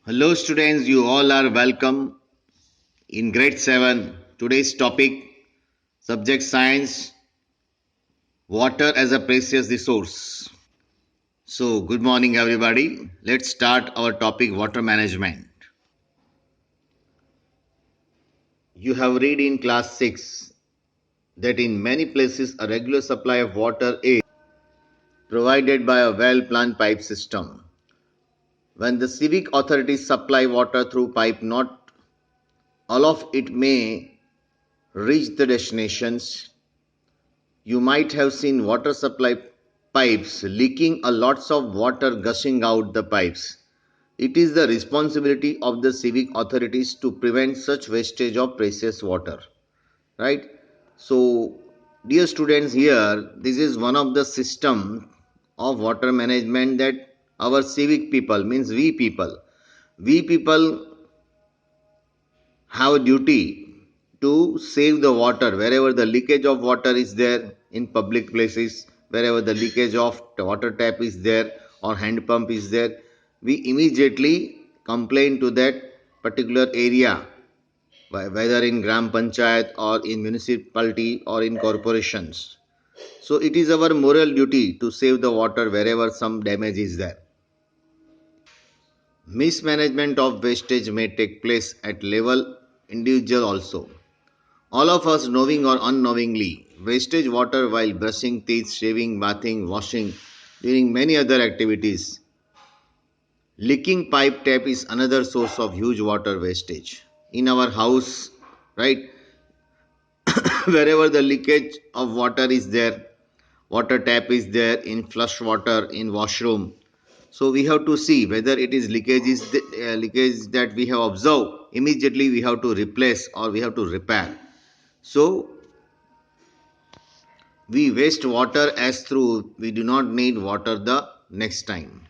Hello students, you all are welcome in grade 7. Today's topic, subject science, water as a precious resource. So good morning everybody. Let's start our topic, water management. You have read in class 6 that in many places a regular supply of water is provided by a well-planned pipe system. When the civic authorities supply water through pipe, not all of it may reach the destinations. You might have seen water supply pipes leaking a lots of water gushing out the pipes. It is the responsibility of the civic authorities to prevent such wastage of precious water. Right? So, dear students, here this is one of the system of water management that our civic people, means we people have a duty to save the water wherever the leakage of water is there in public places, wherever the leakage of water tap is there or hand pump is there, we immediately complain to that particular area, whether in gram panchayat or in municipality or in corporations. So it is our moral duty to save the water wherever some damage is there. Mismanagement of wastage may take place at level individual also. All of us, knowing or unknowingly, wastage water while brushing teeth, shaving, bathing, washing, doing many other activities. Leaking pipe tap is another source of huge water wastage. In our house, right, wherever the leakage of water is there, water tap is there, in flush water, in washroom. So we have to see whether it is leakage that we have observed. Immediately we have to replace or we have to repair. So we waste water as through we do not need water the next time.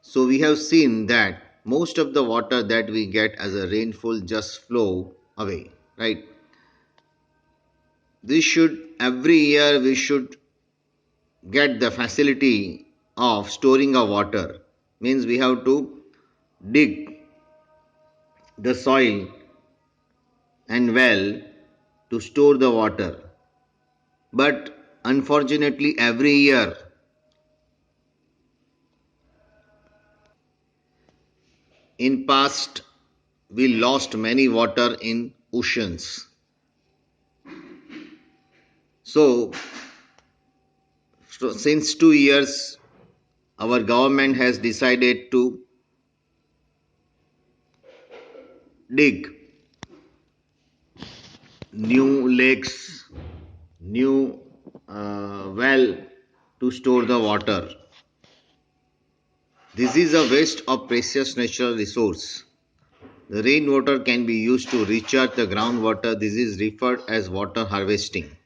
So we have seen that most of the water that we get as a rainfall just flow away, right? This should, every year we should get the facility of storing a water. Means we have to dig the soil and well to store the water. But unfortunately every year in past we lost many water in oceans. So since 2 years our government has decided to dig new lakes, new well to store the water. This is a waste of precious natural resource. The rainwater can be used to recharge the groundwater. This is referred as water harvesting.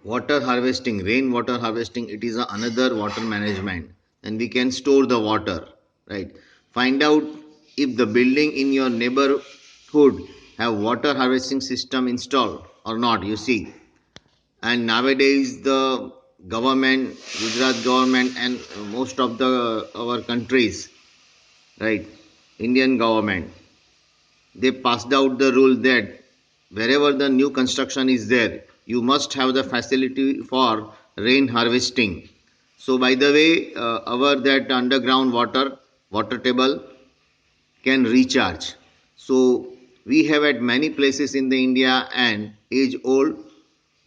Water harvesting, rainwater harvesting, it is another water management, and we can store the water, right? Find out if the building in your neighborhood have water harvesting system installed or not, you see. And nowadays the government, Gujarat government and most of the our countries, right, Indian government, they passed out the rule that wherever the new construction is there, you must have the facility for rain harvesting. So by the way, our that underground water table can recharge. So we have at many places in the India an age old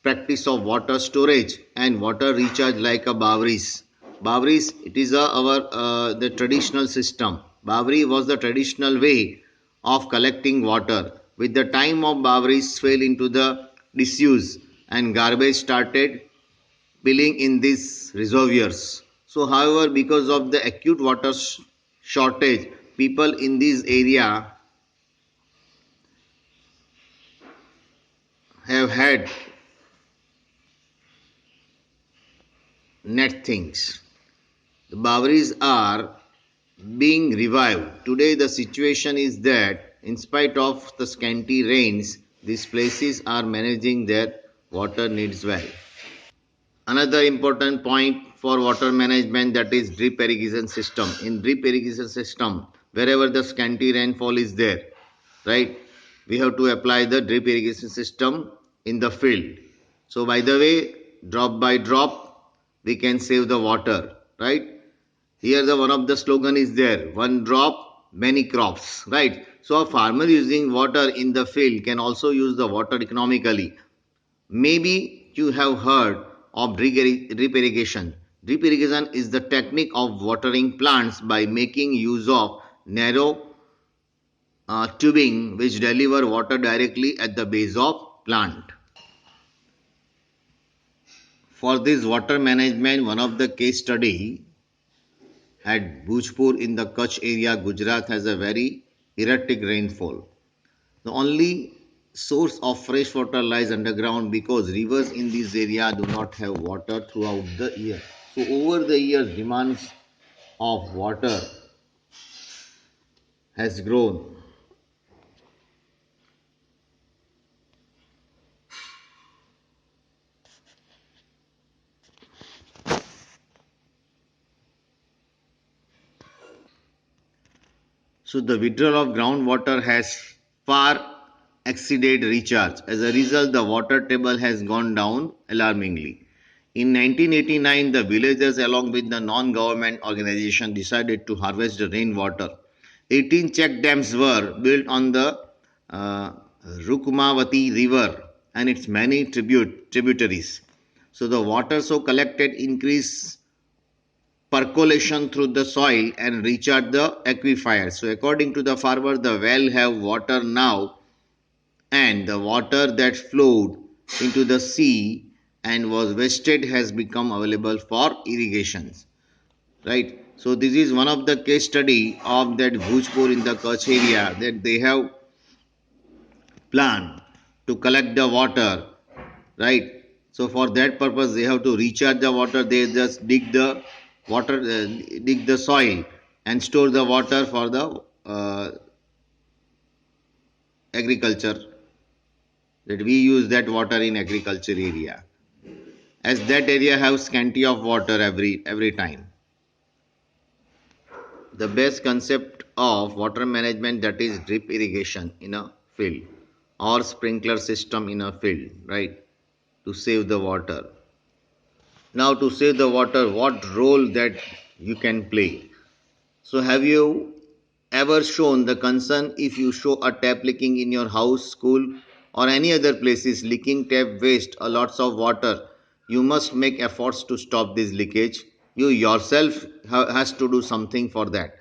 practice of water storage and water recharge like a Bawris. Bawris, it is our the traditional system. Bawri was the traditional way of collecting water. With the time of Bawris fell into the disuse and garbage started filling in these reservoirs. So, however, because of the acute water shortage, people in this area have had net things. The Bawris are being revived. Today the situation is that in spite of the scanty rains, these places are managing their water needs well. Another important point for water management, that is drip irrigation system. In drip irrigation system, wherever the scanty rainfall is there, right? We have to apply the drip irrigation system in the field. So by the way, drop by drop, we can save the water, right? Here the one of the slogan is there, one drop, many crops, right? So a farmer using water in the field can also use the water economically. Maybe you have heard of drip irrigation. Drip irrigation is the technique of watering plants by making use of narrow tubing which deliver water directly at the base of plant. For this water management, one of the case study at Bhujpur in the Kutch area, Gujarat has a very erratic rainfall. The only source of fresh water lies underground because rivers in this area do not have water throughout the year. So over the years, demands of water has grown. So the withdrawal of groundwater has far exceeded recharge. As a result, the water table has gone down alarmingly. In 1989, the villagers along with the non-government organization decided to harvest the rainwater. 18 check dams were built on the uh, Rukmavati river and its many tributaries. So the water so collected increased percolation through the soil and recharge the aquifer. So according to the farmer, the well have water now, and the water that flowed into the sea and was wasted has become available for irrigations. Right. So this is one of the case study of that Bhujpur in the Kutch area, that they have planned to collect the water, right? So for that purpose they have to recharge the water. They just dig the water, dig the soil and store the water for the agriculture, that we use that water in agriculture area, as that area have scanty of water every time. The best concept of water management, that is drip irrigation in a field or sprinkler system in a field, right, to save the water. Now to save the water, what role that you can play? So have you ever shown the concern if you show a tap leaking in your house, school or any other places? Leaking tap waste a lots of water. You must make efforts to stop this leakage. You yourself has to do something for that.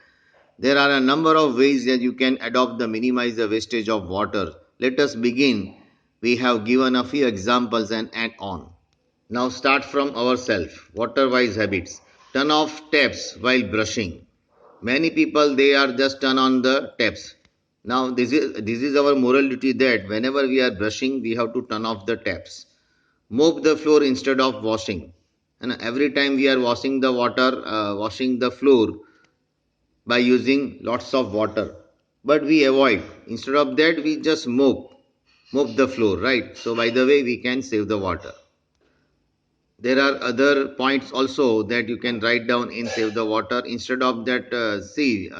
There are a number of ways that you can adopt to minimize the wastage of water. Let us begin. We have given a few examples and add on. Now start from ourselves. Water wise habits. Turn off taps while brushing. Many people, they are just turn on the taps. Now this is our moral duty, that whenever we are brushing we have to turn off the taps. Mop the floor instead of washing. And every time we are washing the water, washing the floor by using lots of water. But we avoid. Instead of that, we just mop the floor, right? So by the way, we can save the water. There are other points also that you can write down in save the water. Instead of that,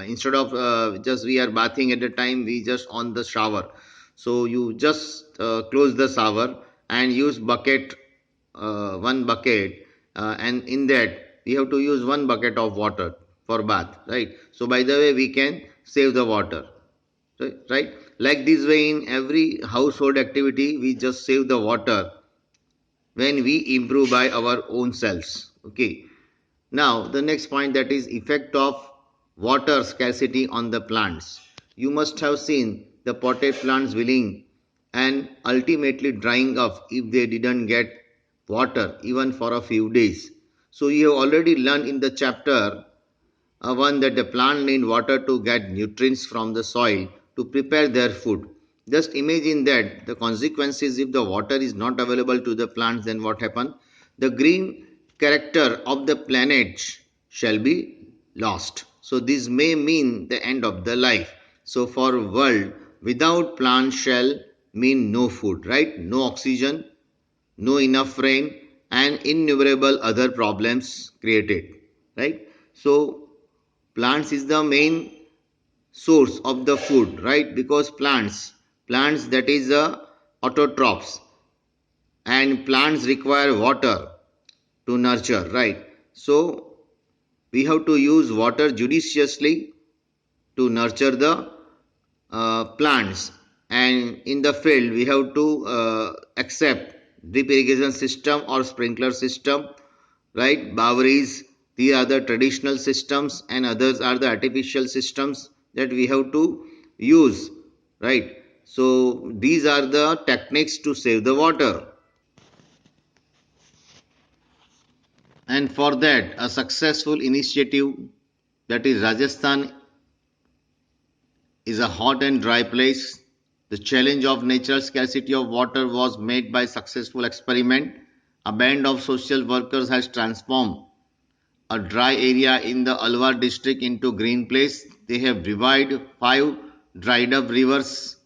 instead of just we are bathing at the time, we just on the shower. So you just close the shower and use bucket, one bucket, and in that we have to use one bucket of water for bath, right? So by the way, we can save the water, right? Like this way, in every household activity, we just save the water when we improve by our own selves. Okay. Now the next point, that is effect of water scarcity on the plants. You must have seen the potted plants willing and ultimately drying up if they didn't get water even for a few days. So you have already learned in the chapter one, that the plant need water to get nutrients from the soil to prepare their food. Just imagine that the consequences if the water is not available to the plants, then what happen? The green character of the planet shall be lost. So this may mean the end of the life. So for world without plants shall mean no food, right? No oxygen, no enough rain, and innumerable other problems created, right? So plants is the main source of the food, right? Because plants that is autotrophs, and plants require water to nurture, right? So we have to use water judiciously to nurture the plants, and in the field we have to accept drip irrigation system or sprinkler system, right? Boweries, these are the traditional systems and others are the artificial systems that we have to use, right? So these are the techniques to save the water. And for that, a successful initiative, that is Rajasthan is a hot and dry place. The challenge of natural scarcity of water was made by successful experiment. A band of social workers has transformed a dry area in the Alwar district into green place. They have revived 5 dried up rivers: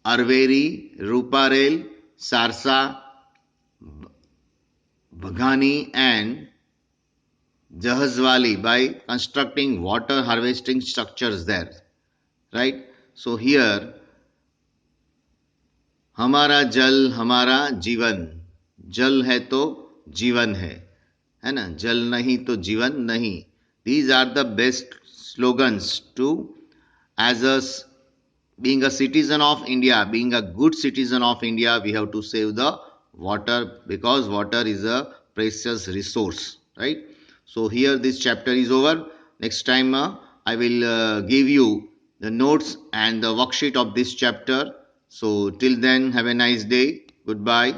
Arveri, Ruparel, Sarsa, Bhaghani and Jahazwali by constructing water harvesting structures there. Right? So here, हमारा जल हमारा जीवन, जल है तो जीवन है ना? जल नहीं तो जीवन नहीं. These are the best slogans to, as a being a citizen of India, being a good citizen of India, we have to save the water because water is a precious resource, right? So here this chapter is over. Next time I will give you the notes and the worksheet of this chapter. So till then, have a nice day. Goodbye.